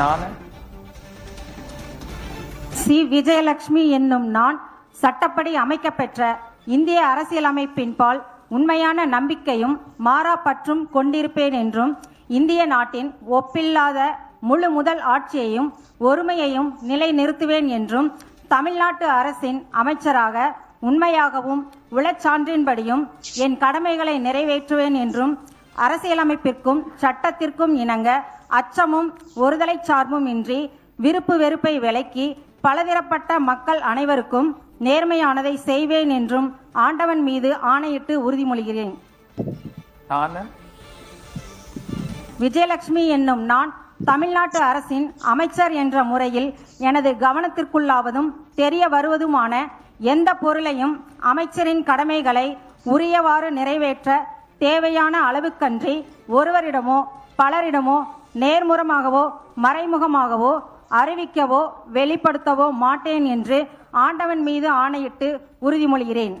நான் சி. விஜயலட்சுமி என்னும் நான் சட்டப்படி அமைக்கப்பெற்ற இந்திய அரசியலமைப்பின்பால் உண்மையான நம்பிக்கையும் மாறாப்பற்றும் கொண்டிருப்பேன் என்றும் இந்திய நாட்டின் ஒப்பில்லாத முழு முதல் ஆட்சியையும் ஒருமையையும் நிலைநிறுத்துவேன் என்றும் தமிழ்நாட்டு அரசின் அமைச்சராக உண்மையாகவும் உளச்சான்றின்படியும் என் கடமைகளை நிறைவேற்றுவேன் என்றும் அரசியலமைப்பிற்கும் சட்டத்திற்கும் இணங்க அச்சமும் ஒருதலை சார்பும் இன்றி விருப்பு வெறுப்பை விலக்கி பலதரப்பட்ட மக்கள் அனைவருக்கும் நேர்மையானதை செய்வேன் என்றும் ஆண்டவன் மீது ஆணையிட்டு உறுதிமொழிகிறேன். நான் விஜயலட்சுமி என்னும் நான் தமிழ்நாட்டு அரசின் அமைச்சர் என்ற முறையில் எனது கவனத்திற்குள்ளாவதும் தெரிய வருவதுமான எந்த பொருளையும் அமைச்சரின் கடமைகளை உரியவாறு நிறைவேற்ற தேவையான அளவுக்கன்றி ஒருவரிடமோ பலரிடமோ நேர்முறமாகவோ மறைமுகமாகவோ அறிவிக்கவோ வெளிப்படுத்தவோ மாட்டேன் என்று ஆண்டவன் மீது ஆணையிட்டு உறுதிமொழிகிறேன்.